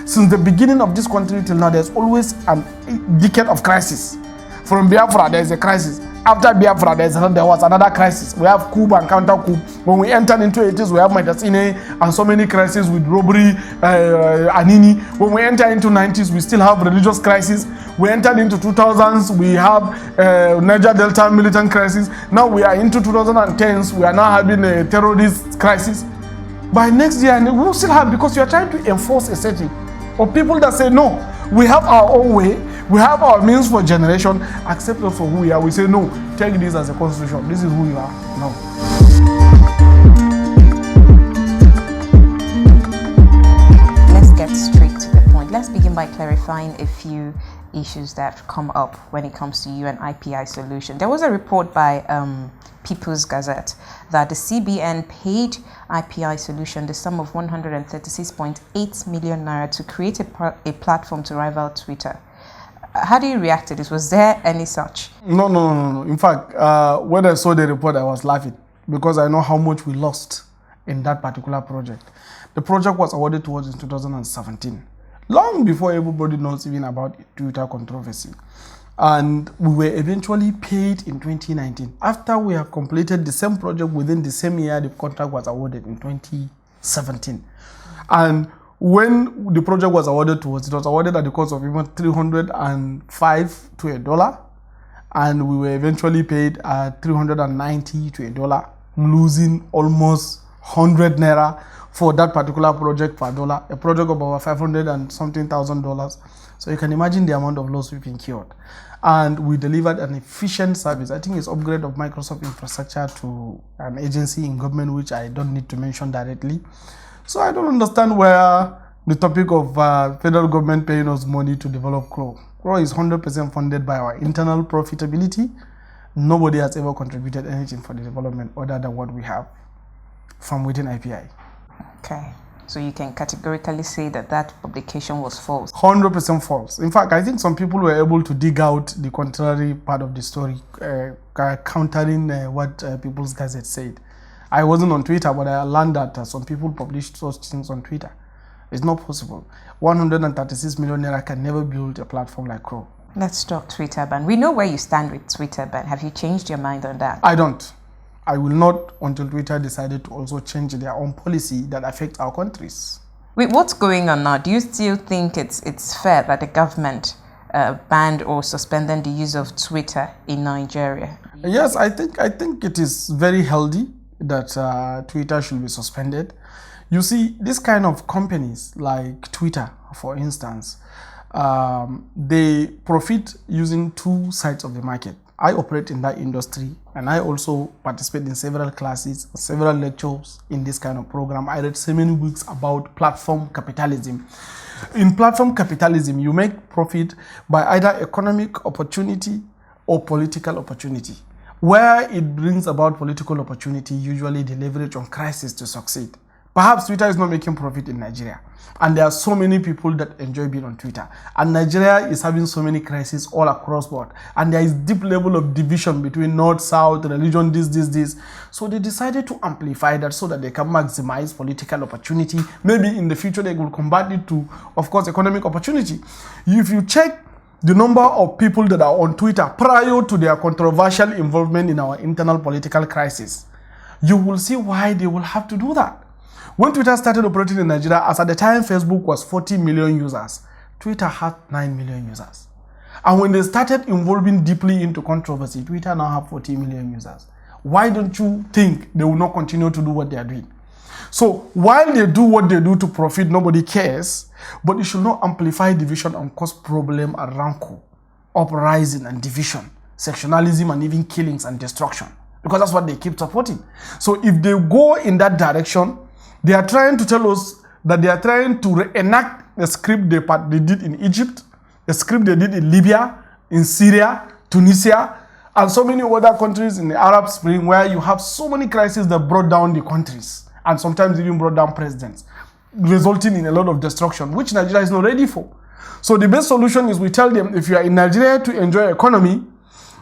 Since the beginning of this country till now, there's always a decade of crisis. From Biafra, there's a crisis. After Biafra, there was another crisis. We have coup and counter-coup. When we entered into 80s, we have Medicine and so many crises with robbery, Anini. When we enter into 90s, we still have religious crisis. We entered into 2000s, we have Niger Delta militant crisis. Now we are into 2010s, we are now having a terrorist crisis. By next year, we will still have, because you are trying to enforce a setting of people that say, no, we have our own way, we have our means for generation, accept us for who we are. We say, no, take this as a constitution. This is who you are. No. Let's get straight to the point. Let's begin by clarifying a few issues that come up when it comes to you and IPI solution. There was a report by People's Gazette that the CBN paid IPI solution the sum of 136.8 million naira to create a platform to rival Twitter. How do you react to this? Was there any such? No. In fact, when I saw the report, I was laughing because I know how much we lost in that particular project. The project was awarded to us in 2017, long before everybody knows even about Twitter controversy. And we were eventually paid in 2019. After we have completed the same project within the same year, the contract was awarded in 2017. And when the project was awarded to us, it was awarded at the cost of even 305 to $1. And we were eventually paid at 390 to $1, losing almost 100 naira for that particular project per dollar, a project of over 500 and something thousand dollars. So you can imagine the amount of loss we've incurred. And we delivered an efficient service. I think it's upgrade of Microsoft infrastructure to an agency in government, which I don't need to mention directly. So I don't understand where the topic of federal government paying us money to develop Crow. Crow is 100% funded by our internal profitability. Nobody has ever contributed anything for the development other than what we have from within IPI. Okay. So you can categorically say that that publication was false. 100% false. In fact, I think some people were able to dig out the contrary part of the story, countering what People's Gazette said. I wasn't on Twitter, but I learned that some people published such things on Twitter. It's not possible. 136 million naira can never build a platform like Crow. Let's talk Twitter ban. We know where you stand with Twitter ban. Have you changed your mind on that? I don't. I will not until Twitter decided to also change their own policy that affects our countries. Wait, what's going on now? Do you still think it's fair that the government banned or suspended the use of Twitter in Nigeria? Yes, I think it is very healthy that Twitter should be suspended. You see, this kind of companies like Twitter, for instance, they profit using two sides of the market. I operate in that industry, and I also participate in several classes, several lectures in this kind of program. I read so many books about platform capitalism. In platform capitalism, you make profit by either economic opportunity or political opportunity. Where it brings about political opportunity, usually they leverage on crisis to succeed. Perhaps Twitter is not making profit in Nigeria, and there are so many people that enjoy being on Twitter. And Nigeria is having so many crises all across board, and there is deep level of division between North, South, religion, this. So they decided to amplify that so that they can maximize political opportunity. Maybe in the future they will convert it to, of course, economic opportunity. If you check the number of people that are on Twitter prior to their controversial involvement in our internal political crisis, you will see why they will have to do that. When Twitter started operating in Nigeria, as at the time Facebook was 40 million users, Twitter had 9 million users. And when they started involving deeply into controversy, Twitter now have 40 million users. Why don't you think they will not continue to do what they are doing? So while they do what they do to profit, nobody cares, but it should not amplify division and cause problem and rancor, uprising and division, sectionalism and even killings and destruction, because that's what they keep supporting. So if they go in that direction, they are trying to tell us that they are trying to reenact the script they did in Egypt, the script they did in Libya, in Syria, Tunisia, and so many other countries in the Arab Spring, where you have so many crises that brought down the countries and sometimes even brought down presidents, resulting in a lot of destruction, which Nigeria is not ready for. So the best solution is we tell them, if you are in Nigeria to enjoy economy,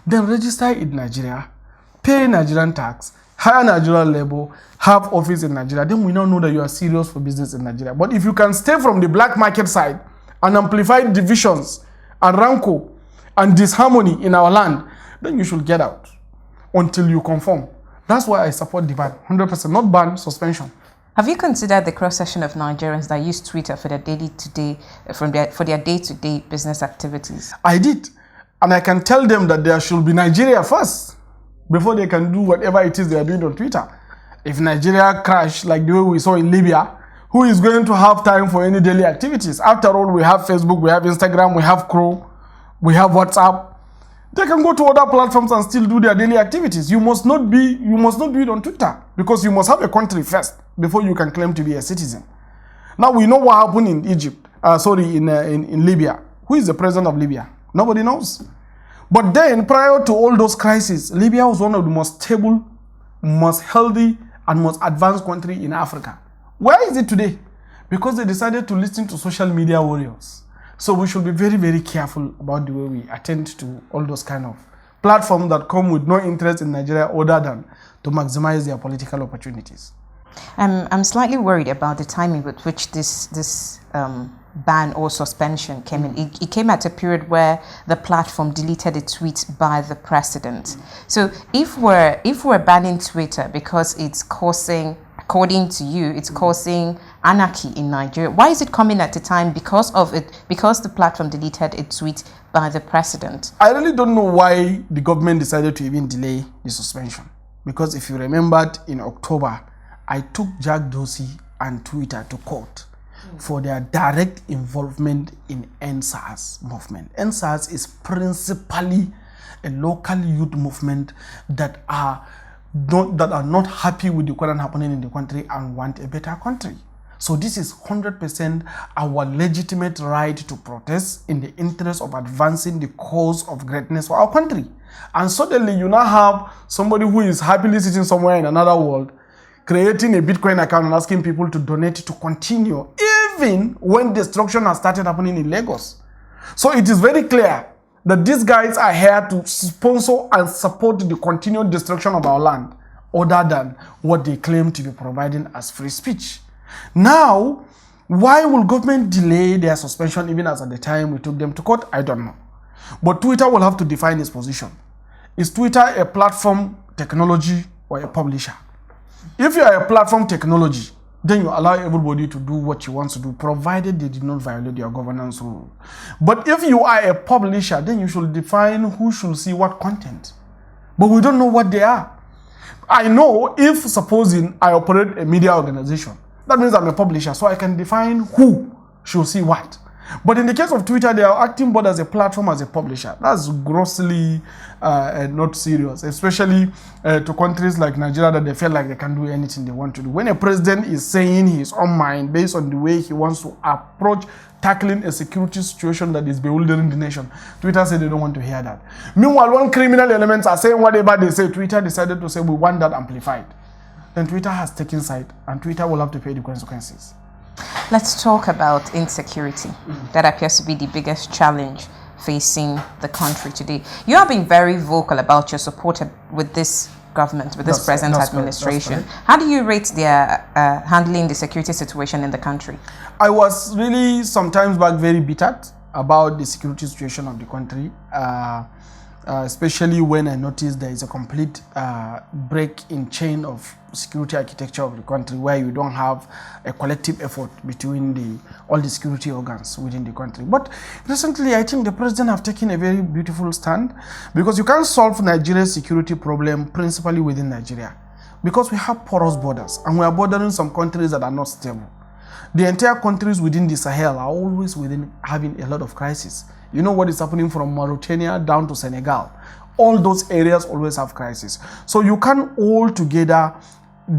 then register in Nigeria, pay Nigerian tax, hire Nigerian labor, have office in Nigeria, then we now know that you are serious for business in Nigeria. But if you can stay from the black market side and amplify divisions and rancor and disharmony in our land, then you should get out until you conform. That's why I support the ban, 100%, not ban, suspension. Have you considered the cross-section of Nigerians that use Twitter for their day-to-day, for their day-to-day business activities? I did, and I can tell them that there should be Nigeria first before they can do whatever it is they are doing on Twitter. If Nigeria crash like the way we saw in Libya, who is going to have time for any daily activities? After all, we have Facebook, we have Instagram, we have Chrome, we have WhatsApp. They can go to other platforms and still do their daily activities. You must not do it on Twitter, because you must have a country first before you can claim to be a citizen. Now we know what happened in Egypt. In Libya. Who is the president of Libya? Nobody knows. But then, prior to all those crises, Libya was one of the most stable, most healthy, and most advanced country in Africa. Where is it today? Because they decided to listen to social media warriors. So we should be very, very careful about the way we attend to all those kind of platforms that come with no interest in Nigeria other than to maximize their political opportunities. I'm slightly worried about the timing with which this ban or suspension came in. It came at a period where the platform deleted a tweet by the president. So if we're banning Twitter because it's causing, according to you, it's causing anarchy in Nigeria, why is it coming at a time because the platform deleted a tweet by the president? I really don't know why the government decided to even delay the suspension. Because if you remembered, in October, I took Jack Dorsey and Twitter to court for their direct involvement in NSAS movement. NSAS is principally a local youth movement that are not happy with the current happening in the country and want a better country. So this is 100% our legitimate right to protest in the interest of advancing the cause of greatness for our country. And suddenly you now have somebody who is happily sitting somewhere in another world, creating a Bitcoin account and asking people to donate to continue, even when destruction has started happening in Lagos. So it is very clear that these guys are here to sponsor and support the continued destruction of our land, other than what they claim to be providing as free speech. Now, why will government delay their suspension even as at the time we took them to court? I don't know. But Twitter will have to define its position. Is Twitter a platform technology or a publisher? If you are a platform technology, then you allow everybody to do what you want to do, provided they did not violate your governance rule. But if you are a publisher, then you should define who should see what content. But we don't know what they are. I know if, supposing I operate a media organization, that means I'm a publisher, so I can define who should see what. But in the case of Twitter, they are acting both as a platform, as a publisher. That's grossly not serious, especially to countries like Nigeria that they feel like they can do anything they want to do. When a president is saying his own mind based on the way he wants to approach tackling a security situation that is bewildering the nation, Twitter said they don't want to hear that. Meanwhile, when criminal elements are saying whatever they say, Twitter decided to say we want that amplified. Then Twitter has taken side, and Twitter will have to pay the consequences. Let's talk about insecurity. That appears to be the biggest challenge facing the country today. You have been very vocal about your support with this government, with this present administration. How do you rate their handling the security situation in the country? I was really sometimes back very bitter about the security situation of the country, especially when I noticed there is a complete break in chain of security architecture of the country, where you don't have a collective effort between all the security organs within the country. But recently, I think the president have taken a very beautiful stand, because you can't solve Nigeria's security problem principally within Nigeria, because we have porous borders and we are bordering some countries that are not stable. The entire countries within the Sahel are always having a lot of crisis. You know what is happening from Mauritania down to Senegal. All those areas always have crisis. So you can all together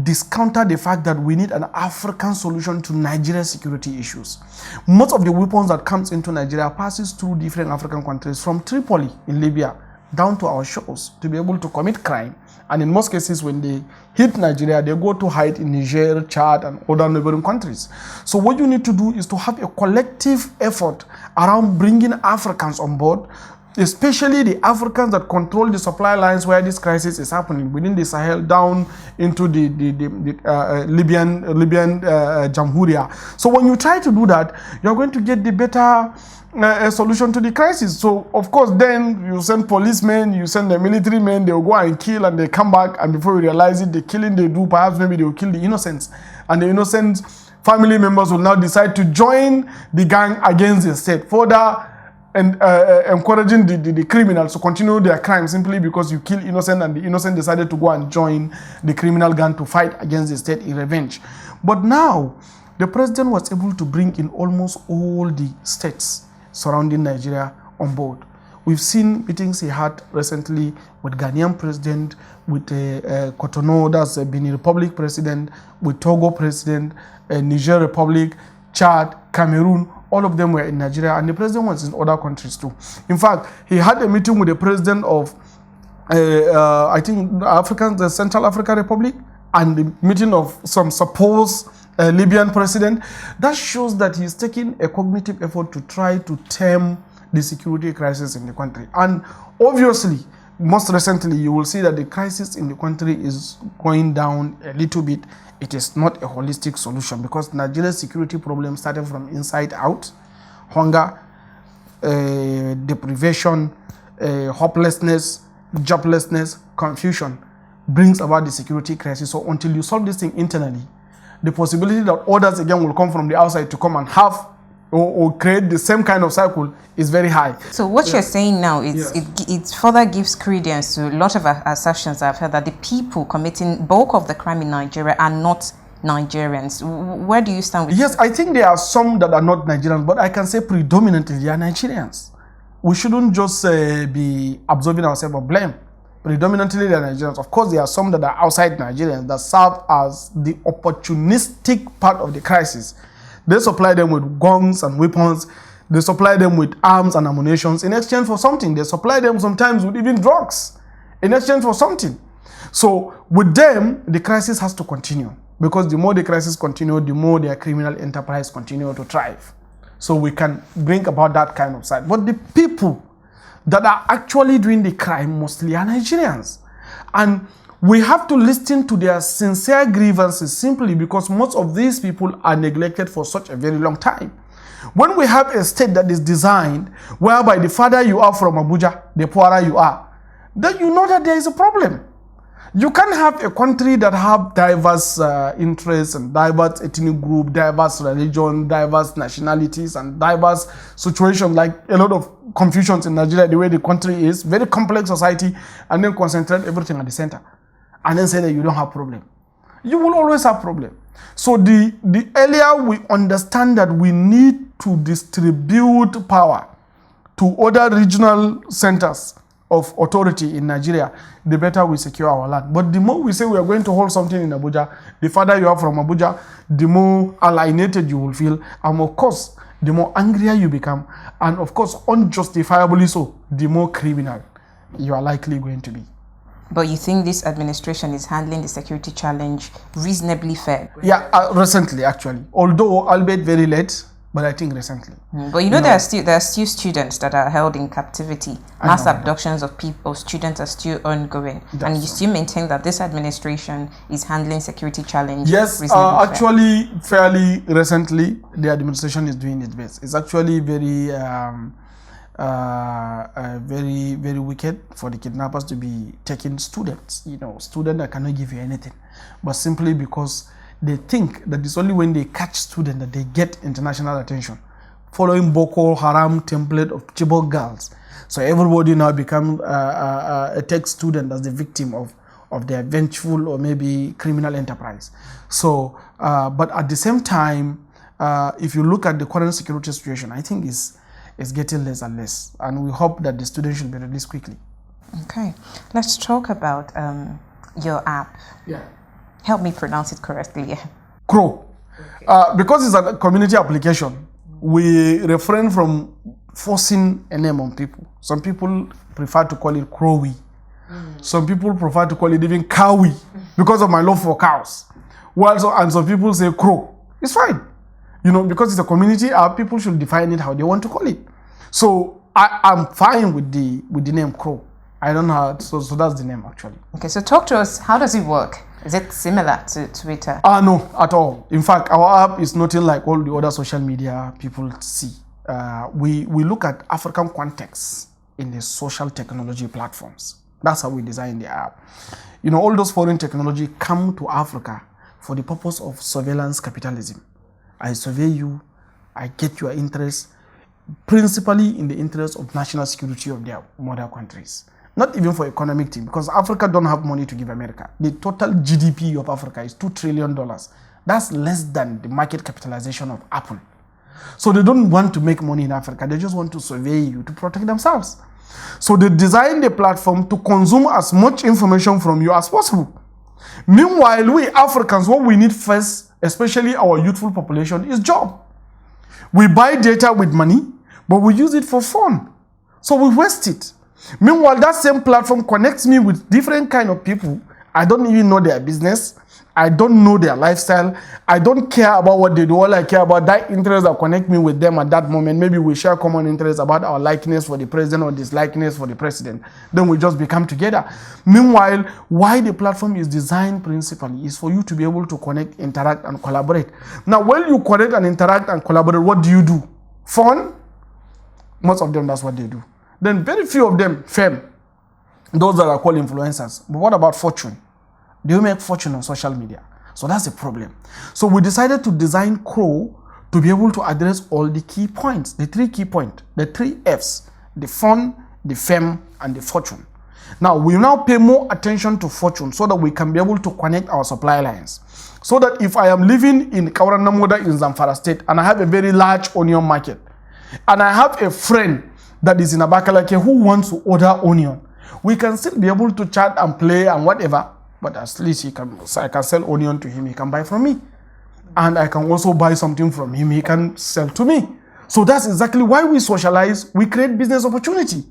discounter the fact that we need an African solution to Nigeria's security issues. Most of the weapons that comes into Nigeria passes through different African countries, from Tripoli in Libya down to our shores, to be able to commit crime. And in most cases, when they hit Nigeria, they go to hide in Niger, Chad, and other neighboring countries. So what you need to do is to have a collective effort around bringing Africans on board, especially the Africans that control the supply lines where this crisis is happening, within the Sahel down into the Libyan Jamhuriya. So when you try to do that, you're going to get the better solution to the crisis. So of course then you send policemen, you send the military men, they'll go and kill and they come back, and before you realize it, the killing they do, perhaps maybe they'll kill the innocents, and the innocent family members will now decide to join the gang against the state, further and encouraging the criminals to continue their crime simply because you kill innocent, and the innocent decided to go and join the criminal gang to fight against the state in revenge. But now the president was able to bring in almost all the states surrounding Nigeria on board. We've seen meetings he had recently with Ghanaian president, with Cotonou, that's Benin Republic president, with Togo president, Niger Republic, Chad, Cameroon. All of them were in Nigeria, and the president was in other countries too. In fact, he had a meeting with the president of, I think, the Central African Republic, and the meeting of some supposed Libyan president. That shows that he's taking a cognitive effort to try to tame the security crisis in the country. And obviously, most recently, you will see that the crisis in the country is going down a little bit. It is not a holistic solution, because Nigeria's security problem started from inside out. Hunger, deprivation, hopelessness, joblessness, confusion brings about the security crisis. So until you solve this thing internally, the possibility that others again will come from the outside to come and have or create the same kind of cycle is very high. So what you're saying now is it further gives credence to a lot of assertions I've heard that the people committing bulk of the crime in Nigeria are not Nigerians. Where do you stand with Yes, I think there are some that are not Nigerians, but I can say predominantly they are Nigerians. We shouldn't just be absolving ourselves of blame. Predominantly they are Nigerians. Of course, there are some that are outside Nigerians that serve as the opportunistic part of the crisis. They supply them with guns and weapons. They supply them with arms and ammunition in exchange for something. They supply them sometimes with even drugs in exchange for something. So with them, the crisis has to continue, because the more the crisis continue, the more their criminal enterprise continue to thrive. So we can bring about that kind of side. But the people that are actually doing the crime mostly are Nigerians. And we have to listen to their sincere grievances, simply because most of these people are neglected for such a very long time. When we have a state that is designed whereby the farther you are from Abuja, the poorer you are, then you know that there is a problem. You can't have a country that have diverse interests and diverse ethnic group, diverse religion, diverse nationalities, and diverse situations, like a lot of confusions in Nigeria, the way the country is, very complex society, and then concentrate everything at the center, and then say that you don't have problem. You will always have problem. So the earlier we understand that we need to distribute power to other regional centers of authority in Nigeria, the better we secure our land. But the more we say we are going to hold something in Abuja, the farther you are from Abuja, the more alienated you will feel, and of course, the more angrier you become, and of course, unjustifiably so, the more criminal you are likely going to be. But you think this administration is handling the security challenge reasonably fair? Yeah, recently actually, although albeit very late, but I think recently. But you know, there are still students that are held in captivity. Mass abductions of people, students are still ongoing. And you still maintain that this administration is handling security challenge? Yes, actually, fairly recently, the administration is doing its best. It's actually very, very wicked for the kidnappers to be taking students. You know, students that cannot give you anything, but simply because they think that it's only when they catch students that they get international attention, following Boko Haram template of Chibok girls. So everybody now become a tech student as the victim of their vengeful or maybe criminal enterprise. So, but at the same time, if you look at the current security situation, I think it's getting less and less, and we hope that the students should be released quickly. Okay, let's talk about your app. Yeah. Help me pronounce it correctly. Crow. Okay. Because it's a community application, we refrain from forcing a name on people. Some people prefer to call it Crowy. Some people prefer to call it even Cowy because of my love for cows. And some people say Crow. It's fine. You know, because it's a community app, people should define it how they want to call it. So I'm fine with the name Crow. I don't know so that's the name actually. Okay, so talk to us. How does it work? Is it similar to Twitter? No, at all. In fact, our app is nothing like all the other social media people see. We look at African context in the social technology platforms. That's how we design the app. You know, all those foreign technology come to Africa for the purpose of surveillance capitalism. I survey you, I get your interest, principally in the interest of national security of their mother countries. Not even for economic thing, because Africa don't have money to give America. The total GDP of Africa is $2 trillion. That's less than the market capitalization of Apple. So they don't want to make money in Africa. They just want to survey you to protect themselves. So they design the platform to consume as much information from you as possible. Meanwhile, we Africans, what we need first, especially our youthful population, is job. We buy data with money, but we use it for fun. So we waste it. Meanwhile, that same platform connects me with different kind of people. I don't even know their business. I don't know their lifestyle. I don't care about what they do. All I care about that interest that connect me with them at that moment. Maybe we share common interests about our likeness for the president or dislikeness for the president. Then we just become together. Meanwhile, why the platform is designed principally is for you to be able to connect, interact, and collaborate. Now, when you connect and interact and collaborate, what do? Fun? Most of them, that's what they do. Then very few of them, fame. Those that are called influencers. But what about fortune? Do you make fortune on social media? So that's the problem. So we decided to design Crow to be able to address all the key points, the 3 key points, the 3 Fs, the fun, the fame, and the fortune. Now, we now pay more attention to fortune so that we can be able to connect our supply lines. So that if I am living in Kauranamoda in Zamfara State and I have a very large onion market, and I have a friend that is in Abakalake who wants to order onion, we can still be able to chat and play and whatever, but at least I can sell onion to him, he can buy from me. And I can also buy something from him, he can sell to me. So that's exactly why we socialize, we create business opportunity.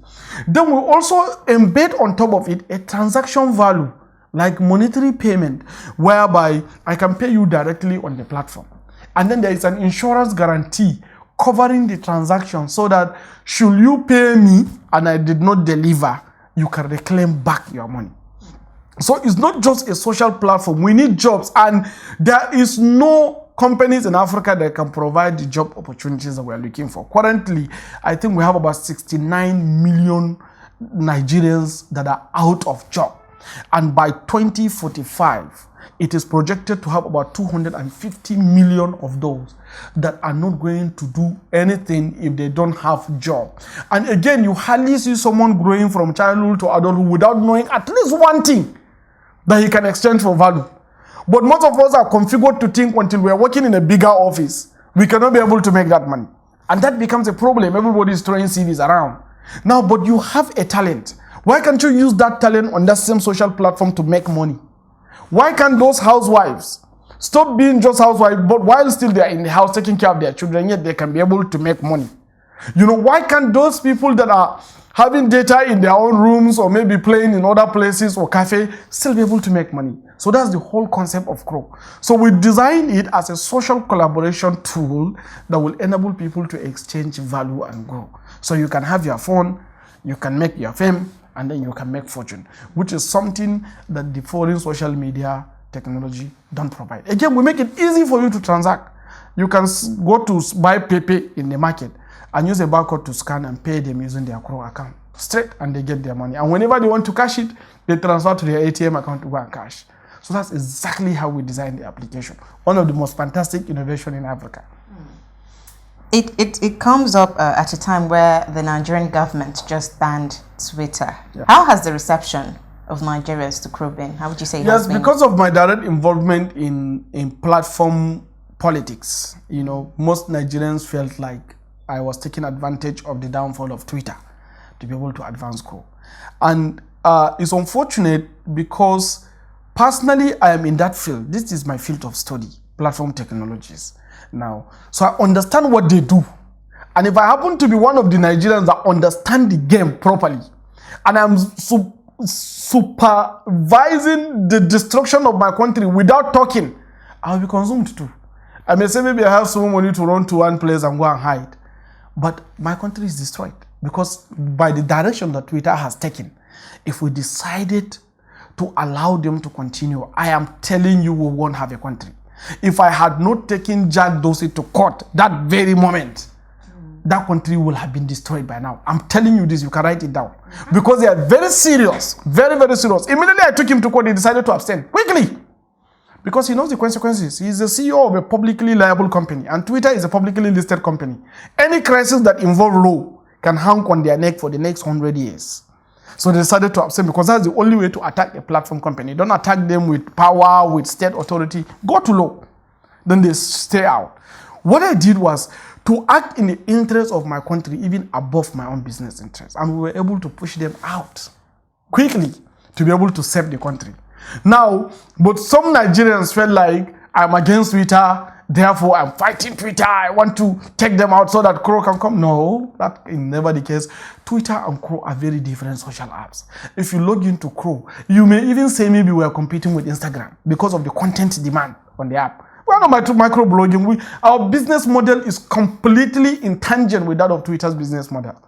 Then we also embed on top of it a transaction value, like monetary payment, whereby I can pay you directly on the platform. And then there is an insurance guarantee covering the transaction so that should you pay me and I did not deliver, you can reclaim back your money. So it's not just a social platform. We need jobs, and there is no companies in Africa that can provide the job opportunities that we are looking for. Currently, I think we have about 69 million Nigerians that are out of job. And by 2045, it is projected to have about 250 million of those that are not going to do anything if they don't have job. And again, you hardly see someone growing from childhood to adulthood without knowing at least one thing that he can exchange for value. But most of us are configured to think until we are working in a bigger office, we cannot be able to make that money. And that becomes a problem. Everybody is throwing CVs around. Now, but you have a talent. Why can't you use that talent on that same social platform to make money? Why can't those housewives stop being just housewives, but while still they are in the house taking care of their children, yet they can be able to make money? You know, why can't those people that are having data in their own rooms or maybe playing in other places or cafe still be able to make money? So that's the whole concept of Crow. So we designed it as a social collaboration tool that will enable people to exchange value and grow. So you can have your phone, you can make your fame, and then you can make fortune, which is something that the foreign social media technology don't provide. Again, we make it easy for you to transact. You can go to buy Pepe in the market and use a barcode to scan and pay them using their Crow account straight, and they get their money. And whenever they want to cash it, they transfer to their ATM account to go and cash. So that's exactly how we designed the application. One of the most fantastic innovations in Africa. It comes up at a time where the Nigerian government just banned Twitter. Yeah. How has the reception of Nigerians to Crow been? How would you say it has been? Yes, because of my direct involvement in platform politics, you know, most Nigerians felt like I was taking advantage of the downfall of Twitter to be able to advance Crow. And it's unfortunate because personally I am in that field. This is my field of study, platform technologies. Now, so I understand what they do. And if I happen to be one of the Nigerians that understand the game properly, and I'm supervising the destruction of my country without talking, I'll be consumed too. I may say maybe I have some money to run to one place and go and hide, but my country is destroyed. because by the direction that Twitter has taken, if we decided to allow them to continue, I am telling you we won't have a country. If I had not taken Jack Dorsey to court that very moment, that country will have been destroyed by now. I'm telling you this, you can write it down. Because they are very serious, very, very serious. Immediately I took him to court, he decided to abstain, quickly. Because he knows the consequences. He's the CEO of a publicly liable company, and Twitter is a publicly listed company. Any crisis that involve law can hang on their neck for the next 100 years. So they decided to abstain because that's the only way to attack a platform company. Don't attack them with power, with state authority. Go to law. Then they stay out. What I did was to act in the interest of my country, even above my own business interests. And we were able to push them out quickly to be able to save the country. Now, but some Nigerians felt like I'm against Twitter, therefore I'm fighting Twitter. I want to take them out so that Crow can come. No, that is never the case. Twitter and Crow are very different social apps. If you log into Crow, you may even say maybe we are competing with Instagram because of the content demand on the app. We are not microblogging. Our business model is completely in tangent with that of Twitter's business model.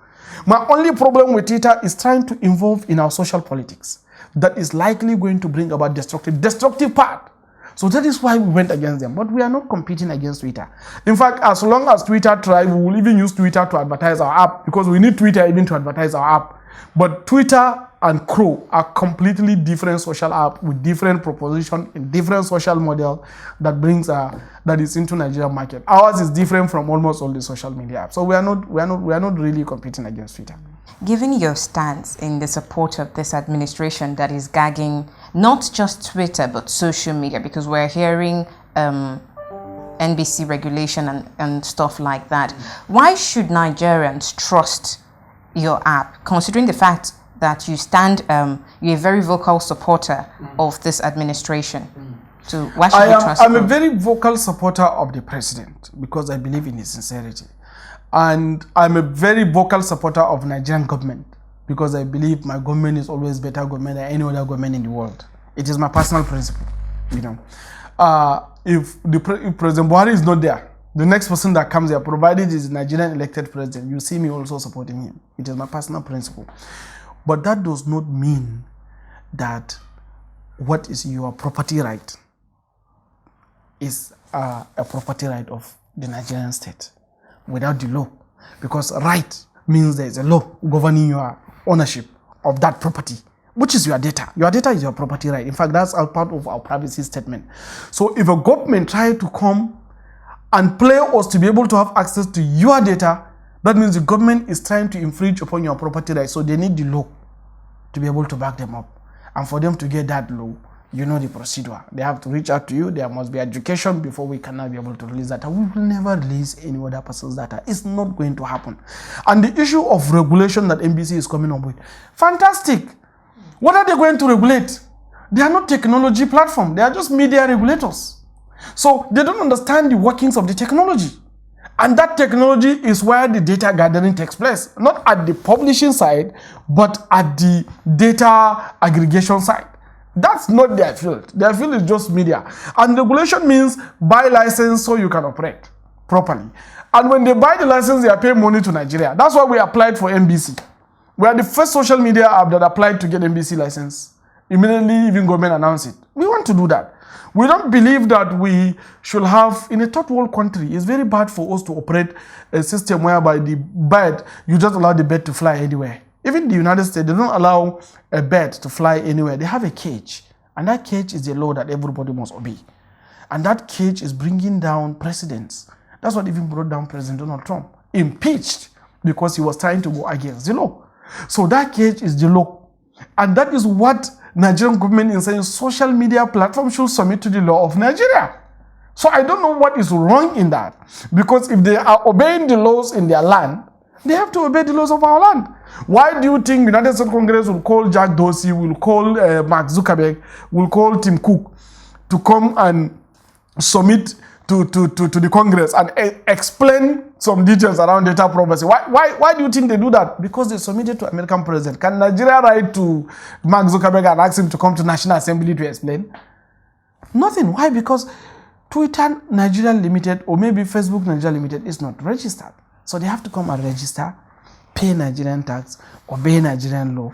My only problem with Twitter is trying to involve in our social politics. That is likely going to bring about destructive part. So that is why we went against them. But we are not competing against Twitter. In fact, as long as Twitter tries, we will even use Twitter to advertise our app because we need Twitter even to advertise our app. But Twitter and Crow are completely different social apps with different proposition in different social model that brings that is into Nigerian market. Ours is different from almost all the social media apps. So we are not really competing against Twitter. Given your stance in the support of this administration that is gagging not just Twitter but social media, because we're hearing NBC regulation and stuff like that, why should Nigerians trust your app, considering the fact that you stand, you're a very vocal supporter of this administration? So why should we trust I'm a very vocal supporter of the president because I believe in his sincerity. And I'm a very vocal supporter of Nigerian government because I believe my government is always better government than any other government in the world. It is my personal principle, you know. If President Buhari is not there, the next person that comes there, provided is a Nigerian elected president, you see me also supporting him. It is my personal principle. But that does not mean that what is your property right is a property right of the Nigerian state without the law. Because right means there is a law governing your ownership of that property, which is your data. Your data is your property right. In fact, that's a part of our privacy statement. So if a government tries to come and play us to be able to have access to your data, that means the government is trying to infringe upon your property rights. So they need the law to be able to back them up. And for them to get that law, you know the procedure. They have to reach out to you. There must be education before we can now be able to release data. We will never release any other person's data. It's not going to happen. And the issue of regulation that NBC is coming up with, fantastic. What are they going to regulate? They are not technology platform. They are just media regulators. So they don't understand the workings of the technology. And that technology is where the data gathering takes place. Not at the publishing side, but at the data aggregation side. That's not their field. Their field is just media. And regulation means buy license so you can operate properly. And when they buy the license, they are paying money to Nigeria. That's why we applied for NBC. We are the first social media app that applied to get NBC license. Immediately, even government announced it. We want to do that. We don't believe that we should have, in a third world country, it's very bad for us to operate a system whereby the bird, you just allow the bird to fly anywhere. Even the United States, they don't allow a bird to fly anywhere. They have a cage. And that cage is the law that everybody must obey. And that cage is bringing down presidents. That's what even brought down President Donald Trump. Impeached because he was trying to go against the law. So that cage is the law. And that is what Nigerian government is saying social media platforms should submit to the law of Nigeria. So I don't know what is wrong in that. Because if they are obeying the laws in their land, they have to obey the laws of our land. Why do you think United States Congress will call Jack Dorsey, will call Mark Zuckerberg, will call Tim Cook to come and submit to the Congress and explain some details around data privacy? Why do you think they do that? Because they submitted to American president. Can Nigeria write to Mark Zuckerberg and ask him to come to National Assembly to explain? Nothing. Why? Because Twitter Nigeria Limited or maybe Facebook Nigeria Limited is not registered. So they have to come and register, pay Nigerian tax, obey Nigerian law,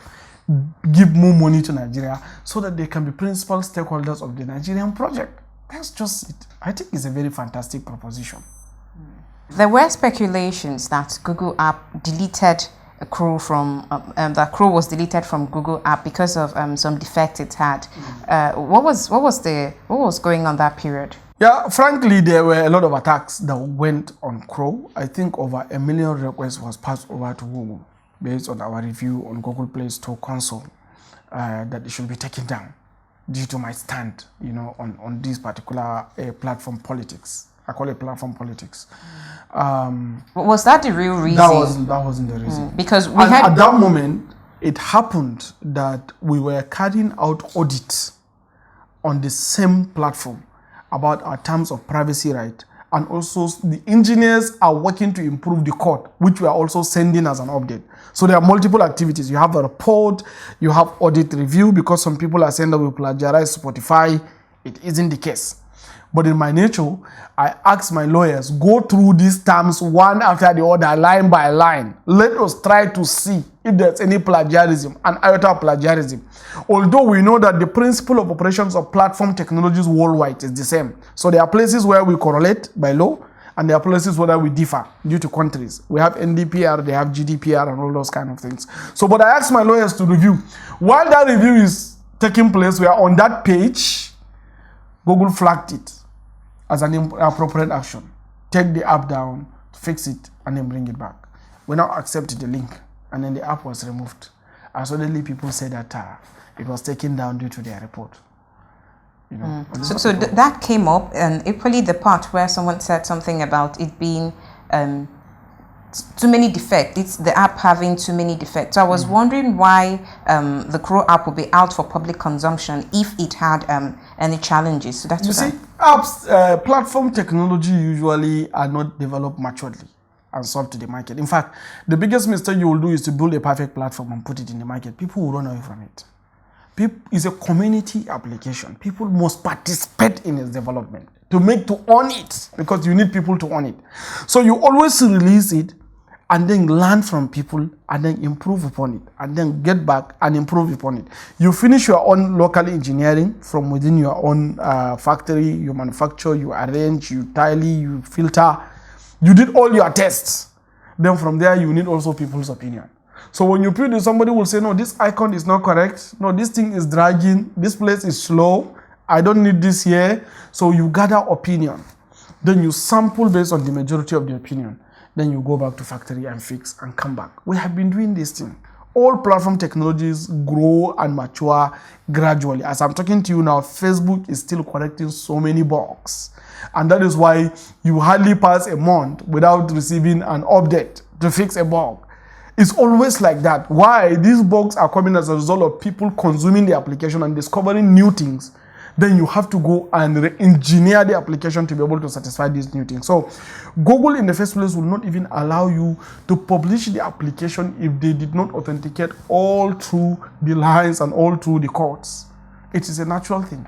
give more money to Nigeria so that they can be principal stakeholders of the Nigerian project. That's just it. I think it's a very fantastic proposition. There were speculations that Google app deleted a crew from that crew was deleted from Google app because of some defect it had. What was going on that period? Yeah, frankly, there were a lot of attacks that went on Crow. I think over 1 million requests was passed over to Google based on our review on Google Play Store console that it should be taken down due to my stand, on this particular platform politics. I call it platform politics. Was that the real reason? That wasn't the reason. Because at that moment, it happened that we were carrying out audits on the same platform about our terms of privacy right, and also the engineers are working to improve the code, which we are also sending as an update. So there are multiple activities. You have a report, you have audit review, because some people are saying that we plagiarize Spotify. It isn't the case. But in my nature, I asked my lawyers, go through these terms one after the other, line by line. Let us try to see if there's any plagiarism, an iota of plagiarism. Although we know that the principle of operations of platform technologies worldwide is the same. So there are places where we correlate by law, and there are places where we differ due to countries. We have NDPR, they have GDPR, and all those kind of things. So, but I asked my lawyers to review. While that review is taking place, we are on that page, Google flagged it as an appropriate action. Take the app down, fix it, and then bring it back. We now accepted the link, and then the app was removed. And suddenly people said that it was taken down due to their report. So that came up, and equally the part where someone said something about it being too many defects. It's the app having too many defects. So I was wondering why the Crow app would be out for public consumption if it had any challenges. So that's apps, platform technology usually are not developed maturely and sold to the market. In fact, the biggest mistake you will do is to build a perfect platform and put it in the market. People will run away from it. It's a community application. People must participate in its development to own it, because you need people to own it. So you always release it and then learn from people and then improve upon it and then get back and improve upon it. You finish your own local engineering from within your own factory, you manufacture, you arrange, you tally, you filter, you did all your tests. Then from there, you need also people's opinion. So when you put it, somebody will say, no, this icon is not correct. No, this thing is dragging. This place is slow. I don't need this here. So you gather opinion. Then you sample based on the majority of the opinion. Then you go back to factory and fix and come back. We have been doing this thing. All platform technologies grow and mature gradually. As I'm talking to you now, Facebook is still correcting so many bugs. And that is why you hardly pass a month without receiving an update to fix a bug. It's always like that. Why? These bugs are coming as a result of people consuming the application and discovering new things. Then you have to go and re-engineer the application to be able to satisfy these new things. So Google in the first place will not even allow you to publish the application if they did not authenticate all through the lines and all through the codes. It is a natural thing.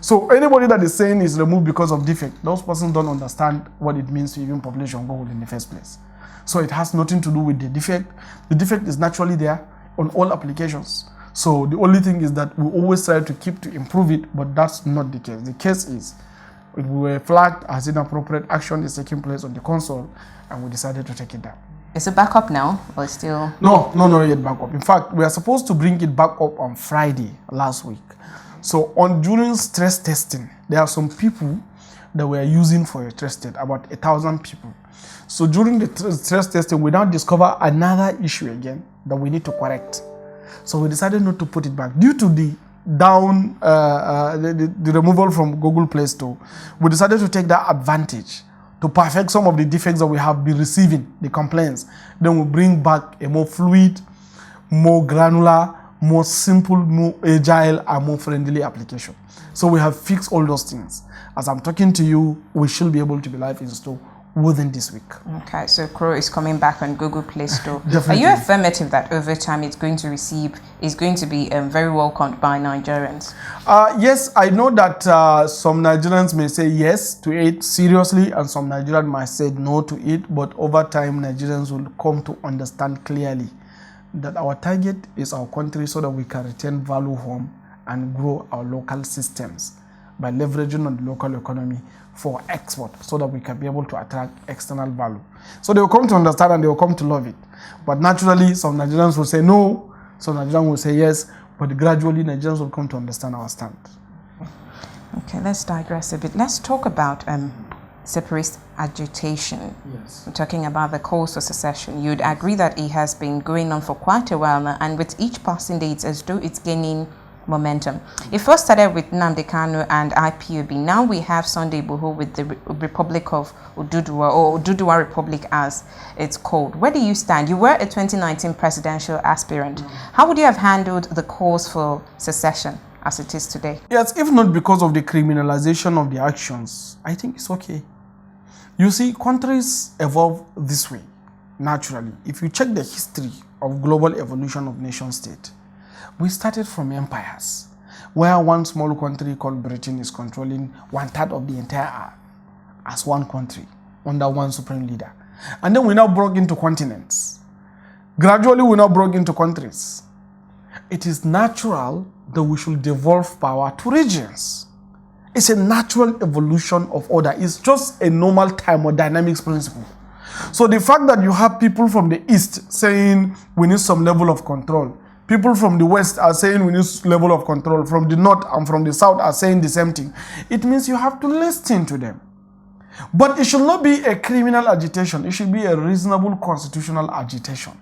So anybody that is saying is removed because of defect, those persons don't understand what it means to even publish on Google in the first place. So it has nothing to do with the defect. The defect is naturally there on all applications. So the only thing is that we always try to keep to improve it, but that's not the case. The case is we were flagged as inappropriate action is taking place on the console, and we decided to take it down. Is it back up now, or still? No, not yet back up. In fact, we are supposed to bring it back up on Friday last week. So during stress testing, there are some people that we are using for a stress test, about 1,000 people. So during the stress testing, we now discover another issue again that we need to correct. So we decided not to put it back. Due to the the removal from Google Play Store, we decided to take that advantage to perfect some of the defects that we have been receiving, the complaints. Then we bring back a more fluid, more granular, more simple, more agile, and more friendly application. So we have fixed all those things. As I'm talking to you, we should be able to be live in store within this week. Okay, so Crow is coming back on Google Play Store. Definitely. Are you affirmative that over time it's going to be very welcomed by Nigerians? Yes, I know that some Nigerians may say yes to it seriously, and some Nigerians might say no to it, but over time Nigerians will come to understand clearly that our target is our country so that we can return value home and grow our local systems by leveraging on the local economy for export so that we can be able to attract external value. So they will come to understand and they will come to love it. But naturally, some Nigerians will say no, some Nigerians will say yes, but gradually Nigerians will come to understand our stand. Okay, let's digress a bit. Let's talk about separatist agitation. Yes. We're talking about the calls for secession. You'd agree that it has been going on for quite a while now, and with each passing day, it's as though it's gaining momentum. It first started with Nnamdi Kanu and IPOB. Now we have Sunday Igboho with the Republic of Oduduwa, or Oduduwa Republic as it's called. Where do you stand? You were a 2019 presidential aspirant. How would you have handled the calls for secession as it is today? Yes, if not because of the criminalization of the actions, I think it's okay. You see, countries evolve this way, naturally. If you check the history of global evolution of nation state, we started from empires, where one small country called Britain is controlling 1/3 of the entire earth as one country under one supreme leader. And then we now broke into continents. Gradually, we now broke into countries. It is natural that we should devolve power to regions. It's a natural evolution of order. It's just a normal thermodynamics principle. So the fact that you have people from the east saying we need some level of control, people from the west are saying we need level of control, from the north and from the south are saying the same thing, it means you have to listen to them. But it should not be a criminal agitation. It should be a reasonable constitutional agitation.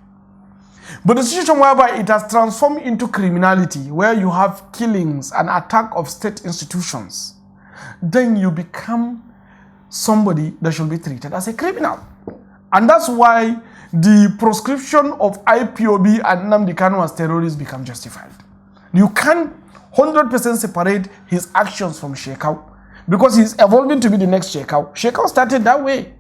But the situation whereby it has transformed into criminality, where you have killings and attack of state institutions, then you become somebody that should be treated as a criminal. And that's why the proscription of IPOB and Nnamdi Kanu as terrorists become justified. You can't 100% separate his actions from Shekau, because he's evolving to be the next Shekau. Shekau started that way.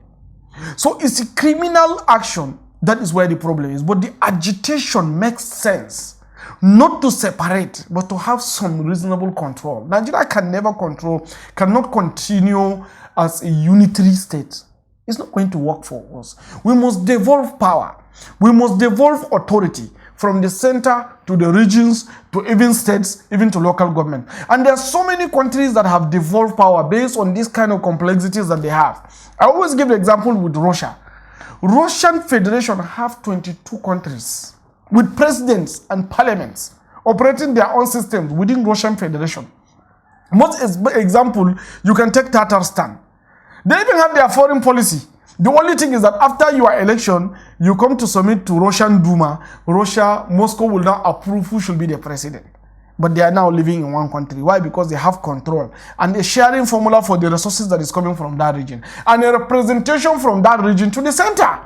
So it's a criminal action. That is where the problem is. But the agitation makes sense. Not to separate, but to have some reasonable control. Nigeria cannot continue as a unitary state. It's not going to work for us. We must devolve power. We must devolve authority from the center to the regions, to even states, even to local government. And there are so many countries that have devolved power based on these kind of complexities that they have. I always give the example with Russia. Russian Federation have 22 countries with presidents and parliaments operating their own systems within Russian Federation. Most example, you can take Tatarstan. They even have their foreign policy. The only thing is that after your election, you come to submit to Russian Duma. Moscow will now approve who should be the president. But they are now living in one country. Why? Because they have control and a sharing formula for the resources that is coming from that region and a representation from that region to the center.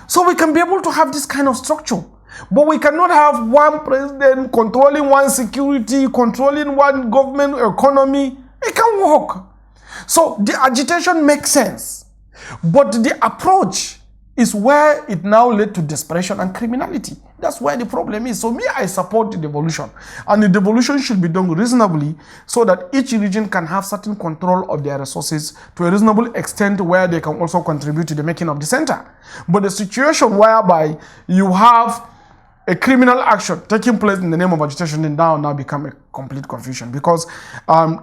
So we can be able to have this kind of structure. But we cannot have one president controlling one security, controlling one government economy. It can't work. So the agitation makes sense. But the approach is where it now led to desperation and criminality. That's where the problem is. So me, I support the devolution. And the devolution should be done reasonably so that each region can have certain control of their resources to a reasonable extent where they can also contribute to the making of the center. But the situation whereby you have a criminal action taking place in the name of agitation then now become a complete confusion. Because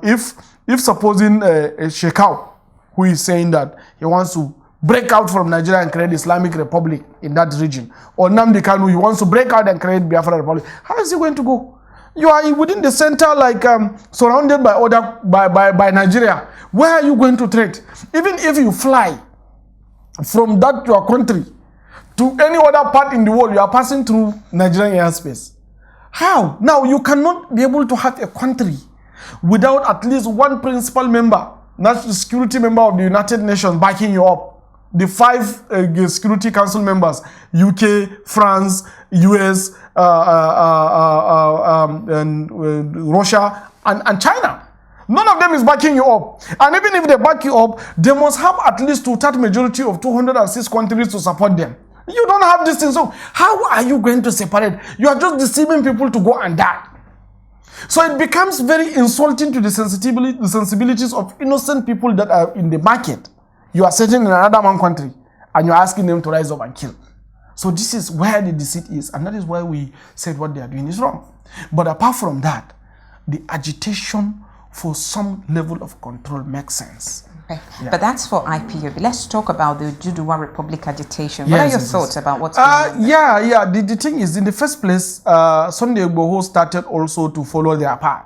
if supposing a Shekau who is saying that he wants to break out from Nigeria and create Islamic Republic in that region, or Nnamdi Kanu, he wants to break out and create Biafra Republic, how is he going to go? You are within the center, like surrounded by Nigeria. Where are you going to trade? Even if you fly from that your country to any other part in the world, you are passing through Nigerian airspace. How? Now, you cannot be able to have a country without at least one principal member, national security member of the United Nations backing you up. The 5 Security Council members, UK, France, US, and Russia, and China. None of them is backing you up. And even if they back you up, they must have at least two-thirds majority of 206 countries to support them. You don't have this thing. So how are you going to separate? You are just deceiving people to go and die. So it becomes very insulting to the sensibilities of innocent people that are in the market. You are sitting in another man country and you're asking them to rise up and kill. So this is where the deceit is, and that is why we said what they are doing is wrong. But apart from that, the agitation for some level of control makes sense. Okay. Yeah. But that's for IPOB. Let's talk about the Oduduwa Republic agitation. What are your thoughts about what's going on? Yeah. The thing is, in the first place, Sunday Igboho started also to follow their path,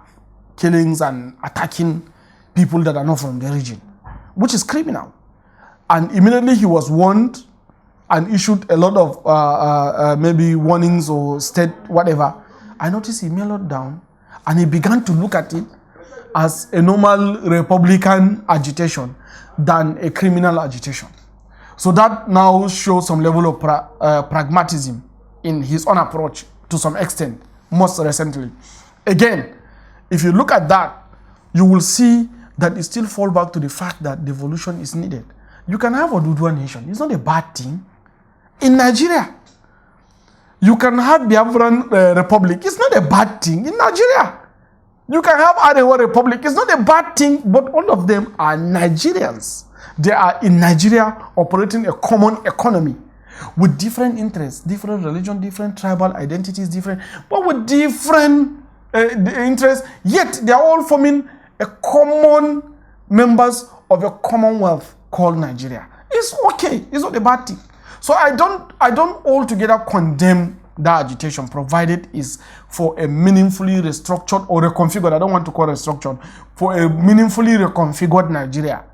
killings and attacking people that are not from the region, which is criminal. And immediately he was warned and issued a lot of maybe warnings or state whatever. I noticed he mellowed down and he began to look at it as a normal Republican agitation than a criminal agitation. So that now shows some level of pragmatism in his own approach to some extent, most recently. Again, if you look at that, you will see that it still falls back to the fact that devolution is needed. You can have a Oduduwa nation. It's not a bad thing. In Nigeria, you can have Biafran Republic. It's not a bad thing. In Nigeria, you can have Arewa Republic. It's not a bad thing, but all of them are Nigerians. They are in Nigeria operating a common economy with different interests, different religion, different tribal identities, but with different interests. Yet they are all forming a common members of a commonwealth called Nigeria. It's okay. It's not a bad thing. So I don't altogether condemn that agitation, provided is for a meaningfully restructured or reconfigured. I don't want to call it restructured. For a meaningfully reconfigured Nigeria,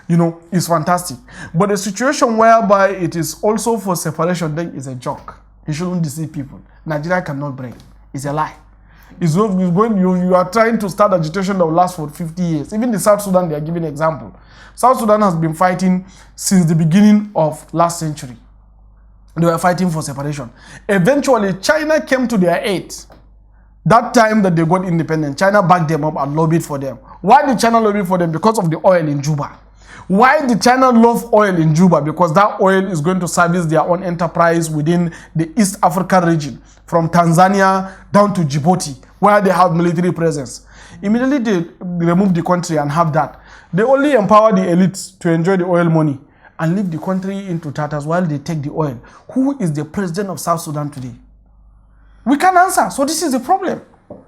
is fantastic. But the situation whereby it is also for separation, then is a joke. You shouldn't deceive people. Nigeria cannot break. It's a lie. It's not going. You are trying to start agitation that will last for 50 years. Even the South Sudan, they are giving an example. South Sudan has been fighting since the beginning of last century. They were fighting for separation. Eventually, China came to their aid. That time that they got independent, China backed them up and lobbied for them. Why did China lobby for them? Because of the oil in Juba. Why did China love oil in Juba? Because that oil is going to service their own enterprise within the East African region, from Tanzania down to Djibouti, where they have military presence. Immediately they remove the country and have that. They only empower the elites to enjoy the oil money and leave the country into tatters while they take the oil. Who is the president of South Sudan today? We can't answer. So this is the problem. Okay.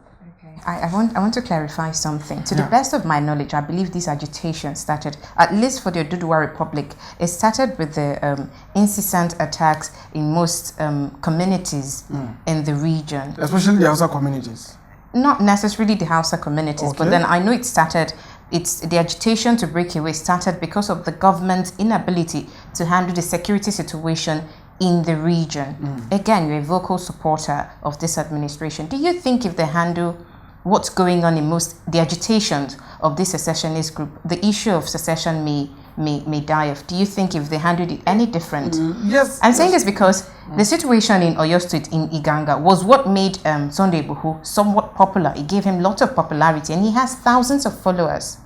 I want to clarify something. To the best of my knowledge, I believe this agitation started, at least for the Oduduwa Republic, it started with the incessant attacks in most communities in the region. Especially the Hausa communities. Not necessarily the Hausa communities, but then I know it started. It's the agitation to break away started because of the government's inability to handle the security situation in the region. Again, you're a vocal supporter of this administration. Do you think if they handle what's going on in the agitations of this secessionist group, the issue of secession may die off? Do you think if they handled it any different? Yes. I'm saying this because the situation in Oyo State, in Iganga, was what made Sunday Igboho somewhat popular. It gave him lots of popularity, and he has thousands of followers.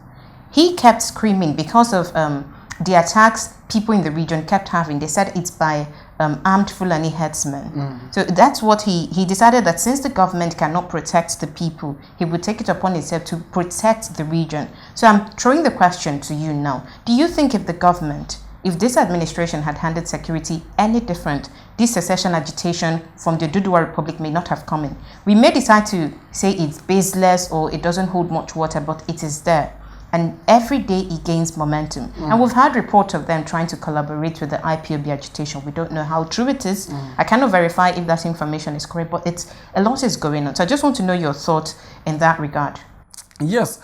He kept screaming because of the attacks people in the region kept having. They said it's by armed Fulani herdsmen. So that's what he decided, that since the government cannot protect the people, he would take it upon himself to protect the region. So I'm throwing the question to you now. Do you think if this administration had handled security any different, this secession agitation from the Oduduwa Republic may not have come in? We may decide to say it's baseless or it doesn't hold much water, but it is there. And every day it gains momentum. And we've had reports of them trying to collaborate with the IPOB agitation. We don't know how true it is. I cannot verify if that information is correct, but a lot is going on. So I just want to know your thoughts in that regard. Yes.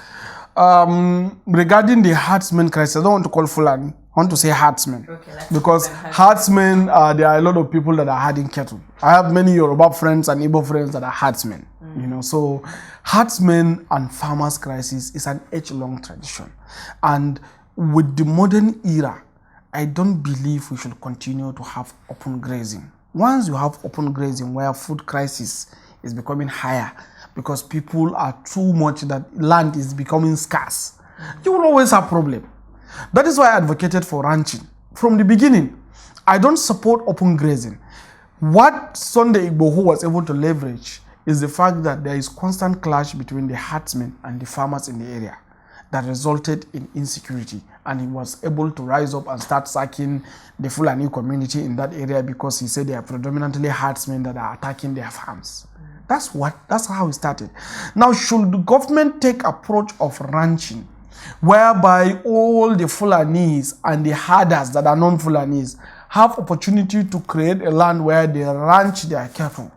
Regarding the herdsmen crisis, I don't want to call Fulani. I want to say herdsmen. Because herdsmen, there are a lot of people that are herding cattle. I have many Yoruba friends and Igbo friends that are herdsmen. So herdsmen and farmers crisis is an age-long tradition. And with the modern era, I don't believe we should continue to have open grazing. Once you have open grazing where food crisis is becoming higher because people are too much, that land is becoming scarce. You will always have problem. That is why I advocated for ranching. From the beginning, I don't support open grazing. What Sunday Igboho was able to leverage is the fact that there is constant clash between the herdsmen and the farmers in the area that resulted in insecurity, and he was able to rise up and start sacking the Fulani community in that area because he said they are predominantly herdsmen that are attacking their farms. That's how it started. Now, should the government take approach of ranching, whereby all the Fulanis and the herders that are non-Fulanis have opportunity to create a land where they ranch their cattle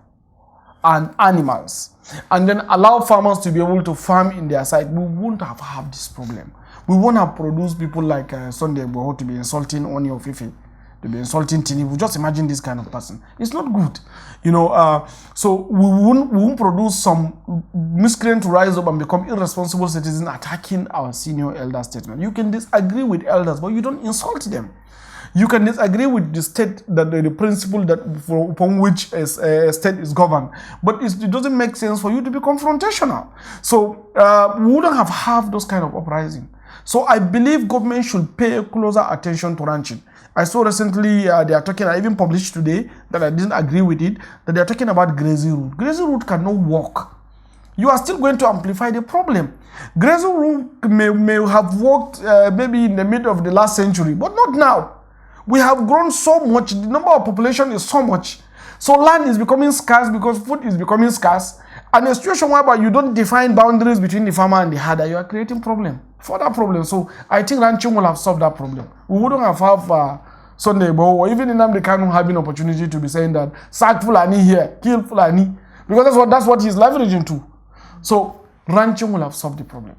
and animals, and then allow farmers to be able to farm in their side, we won't have this problem. We won't have produced people like Sunday Igboho to be insulting Oni of Ife, to be insulting Tinubu. Just imagine this kind of person. It's not good. So we won't produce some miscreant to rise up and become irresponsible citizens attacking our senior elder statesmen. You can disagree with elders, but you don't insult them. You can disagree with the state, that the principle that upon which a state is governed, but it doesn't make sense for you to be confrontational. So we wouldn't have those kind of uprising. So I believe government should pay closer attention to ranching. I saw recently they are talking, I even published today that I didn't agree with it, that they are talking about grazing route. Grazing route cannot work. You are still going to amplify the problem. Grazing route may have worked maybe in the middle of the last century, but not now. We have grown so much, the number of population is so much. So land is becoming scarce because food is becoming scarce. And a situation whereby you don't define boundaries between the farmer and the herder, you are creating further problem. So I think ranching will have solved that problem. We wouldn't have Sunday Igboho or even in Nnamdi Kanu having opportunity to be saying that sack Fulani here, kill Fulani, because that's what he's leveraging to. So ranching will have solved the problem.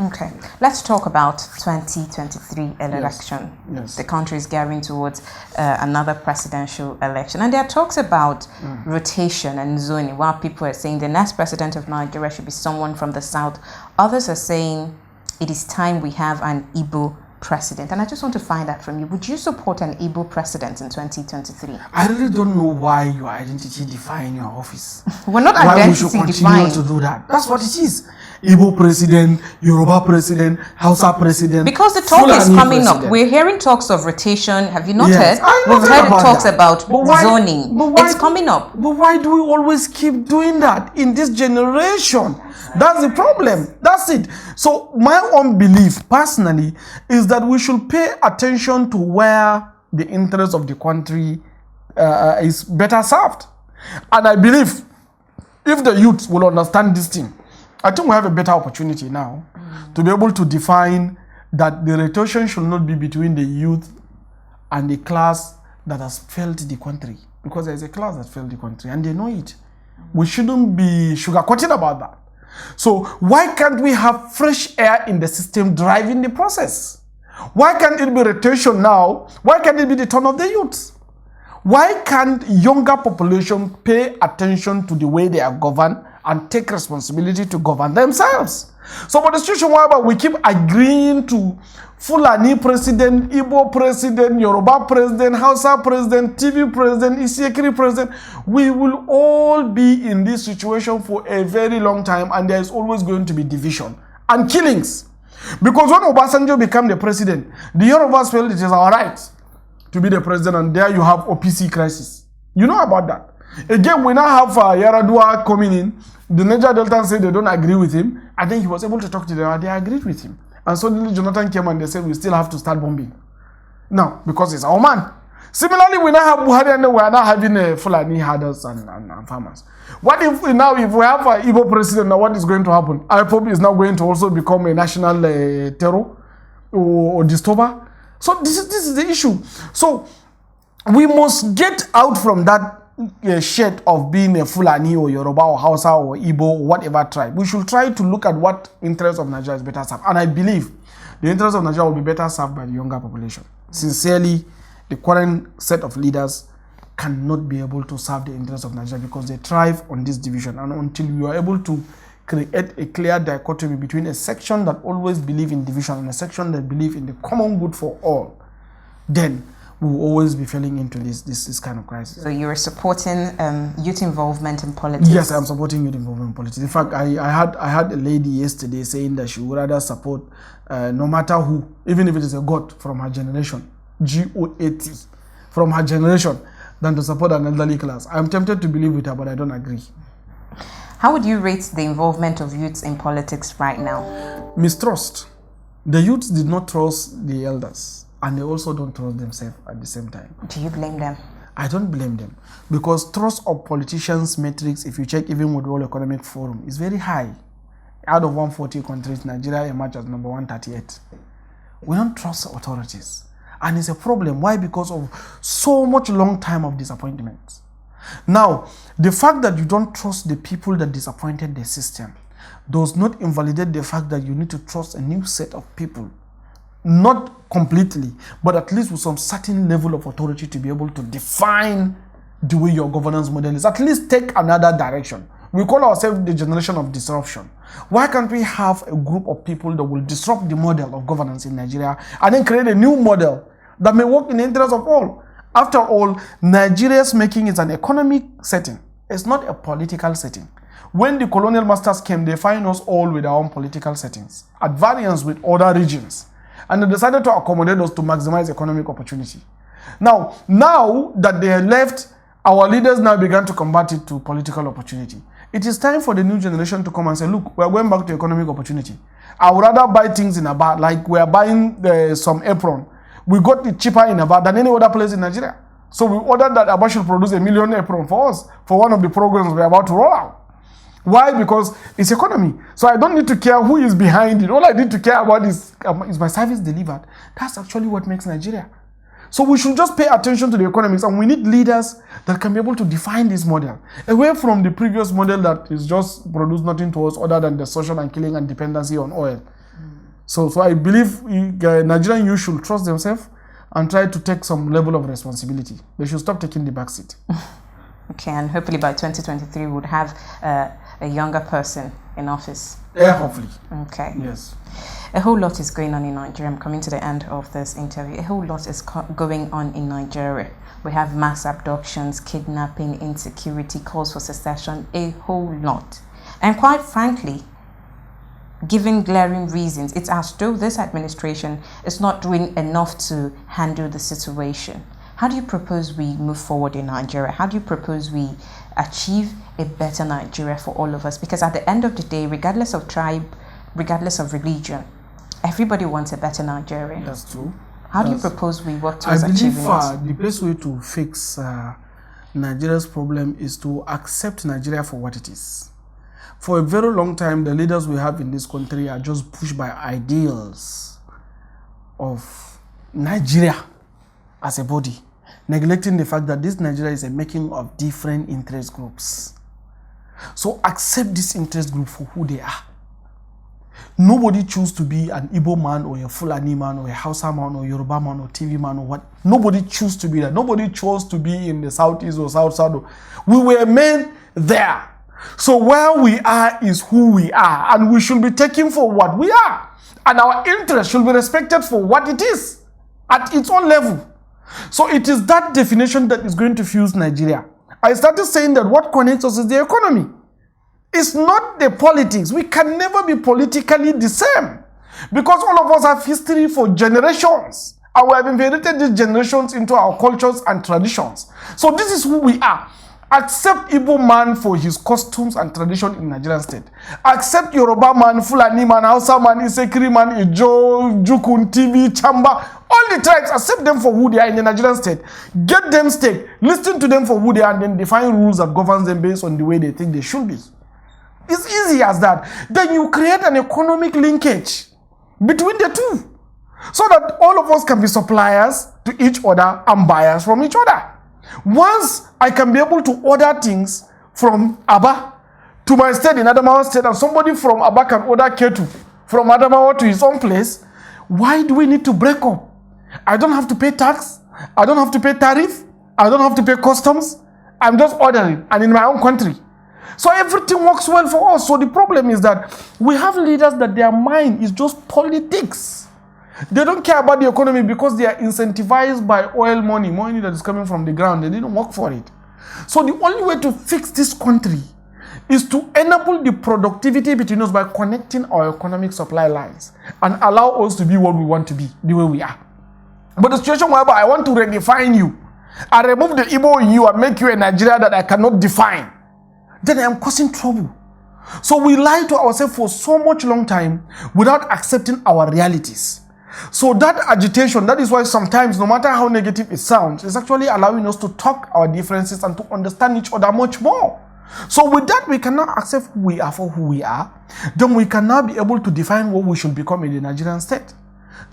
Okay, let's talk about 2023 election. Yes. The country is gearing towards another presidential election, and there are talks about rotation and zoning. While people are saying the next president of Nigeria should be someone from the south, others are saying it is time we have an Igbo president. And I just want to find out from you, would you support an Igbo president in 2023? I really don't know why your identity define your office. We're not why identity we should continue defined. to do that. That's what it is. Igbo president, Yoruba president, Hausa president. Because the talk Fulani is coming president. up. We're hearing talks of rotation. Have you not Yes, heard? I We've noted heard about talks that. about But why- zoning. but why It's coming up. But why do we always keep doing that in this generation? That's the problem. That's it. So my own belief personally is that we should pay attention to where the interest of the country is better served. And I believe if the youth will understand this thing, I think we have a better opportunity now to be able to define that the rotation should not be between the youth and the class that has failed the country. Because there is a class that failed the country and they know it. We shouldn't be sugarcoating about that. So why can't we have fresh air in the system driving the process? Why can't it be rotation now? Why can't it be the turn of the youth? Why can't younger population pay attention to the way they are governed and take responsibility to govern themselves? So for the situation whereby we keep agreeing to Fulani president, Igbo president, Yoruba president, Hausa president, TV president, Isiekiri president, we will all be in this situation for a very long time, and there is always going to be division and killings. Because when Obasanjo became the president, the Yorubas felt it is our right to be the president, and there you have OPC crisis. You know about that. Again, we now have Yaradua coming in. The Niger Delta said they don't agree with him. I think he was able to talk to them and they agreed with him. And suddenly Jonathan came and they said we still have to start bombing. Now, because it's our man. Similarly, we now have Buhari and we are now having Fulani herders and farmers. What if we have an Igbo president, now what is going to happen? IPOB is now going to also become a national terror or disturber. So this is the issue. So we must get out from that shade of being a Fulani or Yoruba or Hausa or Igbo or whatever tribe. We should try to look at what interest of Nigeria is better served. And I believe the interest of Nigeria will be better served by the younger population. Sincerely, the current set of leaders cannot be able to serve the interest of Nigeria because they thrive on this division. And until you are able to create a clear dichotomy between a section that always believe in division and a section that believe in the common good for all, then we will always be falling into this kind of crisis. So you're supporting youth involvement in politics? Yes, I'm supporting youth involvement in politics. In fact, I had a lady yesterday saying that she would rather support no matter who, even if it is a god from her generation, GOAT, from her generation, than to support an elderly class. I'm tempted to believe with her, but I don't agree. How would you rate the involvement of youths in politics right now? Mistrust. The youths did not trust the elders, and they also don't trust themselves at the same time. Do you blame them? I don't blame them, because trust of politicians metrics, if you check even with the World Economic Forum, is very high. Out of 140 countries, Nigeria emerged as number 138. We don't trust authorities, and it's a problem. Why? Because of so much long time of disappointment. Now, the fact that you don't trust the people that disappointed the system does not invalidate the fact that you need to trust a new set of people. Not completely, but at least with some certain level of authority to be able to define the way your governance model is. At least take another direction. We call ourselves the generation of disruption. Why can't we have a group of people that will disrupt the model of governance in Nigeria and then create a new model that may work in the interest of all? After all, Nigeria's making is an economic setting. It's not a political setting. When the colonial masters came, they find us all with our own political settings, at variance with other regions. And they decided to accommodate us to maximize economic opportunity. Now that they have left, our leaders now began to convert it to political opportunity. It is time for the new generation to come and say, look, we are going back to economic opportunity. I would rather buy things in a bar, like we are buying some apron. We got it cheaper in Aba than any other place in Nigeria. So we ordered that Aba should produce 1 million apron for us for one of the programs we're about to roll out. Why? Because it's economy. So I don't need to care who is behind it. All I need to care about is my service delivered. That's actually what makes Nigeria. So we should just pay attention to the economics, and we need leaders that can be able to define this model away from the previous model that is just produced nothing to us other than the social and killing and dependency on oil. So I believe Nigerian youth should trust themselves and try to take some level of responsibility. They should stop taking the back seat. Okay, and hopefully by 2023 we would have a younger person in office. Yeah, hopefully. Okay. Yes. A whole lot is going on in Nigeria. I'm coming to the end of this interview. A whole lot is going on in Nigeria. We have mass abductions, kidnapping, insecurity, calls for secession, a whole lot. And quite frankly, given glaring reasons, it's as though this administration is not doing enough to handle the situation. How do you propose we move forward in Nigeria? How do you propose we achieve a better Nigeria for all of us? Because at the end of the day, regardless of tribe, regardless of religion, everybody wants a better Nigeria. That's true. How do you propose we work towards I believe achieving it? the best way to fix Nigeria's problem is to accept Nigeria for what it is. For a very long time, the leaders we have in this country are just pushed by ideals of Nigeria as a body, neglecting the fact that this Nigeria is a making of different interest groups. So accept this interest group for who they are. Nobody chooses to be an Igbo man or a Fulani man or a Hausa man or Yoruba man or TV man or what. Nobody chooses to be that. Nobody chose to be in the Southeast or South. We were men there. So where we are is who we are, and we should be taken for what we are. And our interest should be respected for what it is at its own level. So it is that definition that is going to fuse Nigeria. I started saying that what connects us is the economy. It's not the politics. We can never be politically the same, because all of us have history for generations, and we have inherited these generations into our cultures and traditions. So this is who we are. Accept Igbo man for his costumes and tradition in Nigerian state. Accept Yoruba man, Fulani man, Hausa man, Isekiri man, Ijo, Jukun, TV, Chamba. All the tribes, accept them for who they are in the Nigerian state. Get them stake. Listen to them for who they are, and then define rules that govern them based on the way they think they should be. It's easy as that. Then you create an economic linkage between the two, so that all of us can be suppliers to each other and buyers from each other. Once I can be able to order things from Aba to my state in Adamawa state, and somebody from Aba can order Ketu from Adamawa to his own place, why do we need to break up? I don't have to pay tax. I don't have to pay tariff. I don't have to pay customs. I'm just ordering, and in my own country. So everything works well for us. So the problem is that we have leaders that their mind is just politics. They don't care about the economy because they are incentivized by oil money that is coming from the ground. They didn't work for it. So the only way to fix this country is to enable the productivity between us by connecting our economic supply lines and allow us to be what we want to be, the way we are. But the situation whereby I want to redefine you, I remove the Igbo in you and make you a Nigeria that I cannot define, then I am causing trouble. So we lie to ourselves for so much long time without accepting our realities. So that agitation, that is why sometimes, no matter how negative it sounds, it's actually allowing us to talk our differences and to understand each other much more. So with that, we cannot accept who we are for who we are. Then we cannot be able to define what we should become in the Nigerian state.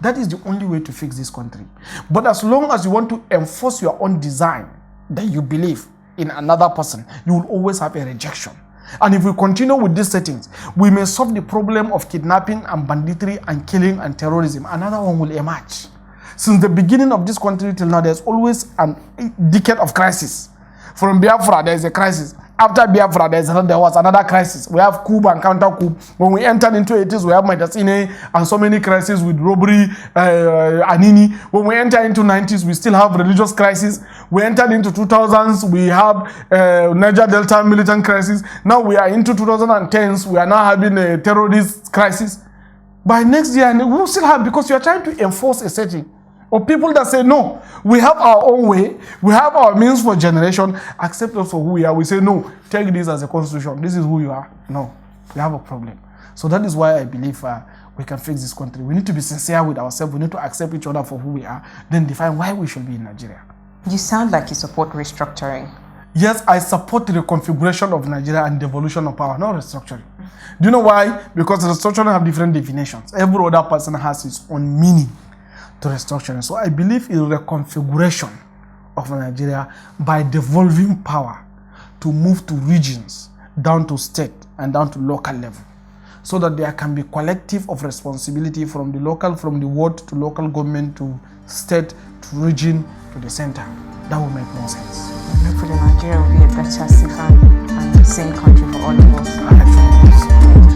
That is the only way to fix this country. But as long as you want to enforce your own design that you believe in another person, you will always have a rejection. And if we continue with these settings, we may solve the problem of kidnapping and banditry and killing and terrorism. Another one will emerge. Since the beginning of this country till now, there's always a decade of crisis. From Biafra, there is a crisis. After Biafra, there was another crisis. We have coup and counter coup. When we entered into 80s, we have Medicine and so many crises with robbery, Anini. When we enter into 90s, we still have religious crisis. We entered into 2000s, we have Niger Delta militant crisis. Now we are into 2010s, we are now having a terrorist crisis. By next year, we will still have, because you are trying to enforce a setting. Or people that say, no, we have our own way, we have our means for generation, accept us for who we are. We say, no, take this as a constitution. This is who you are. No, we have a problem. So that is why I believe we can fix this country. We need to be sincere with ourselves. We need to accept each other for who we are, then define why we should be in Nigeria. You sound like you support restructuring. Yes, I support the reconfiguration of Nigeria and devolution of power, not restructuring. Do you know why? Because restructuring have different definitions. Every other person has his own meaning to restructuring. So I believe in reconfiguration of Nigeria by devolving power to move to regions, down to state and down to local level, so that there can be collective of responsibility from the local, from the ward to local government to state to region to the center. That will make more sense. Hopefully Nigeria will be a better, safer and sane country for all of us. I think so.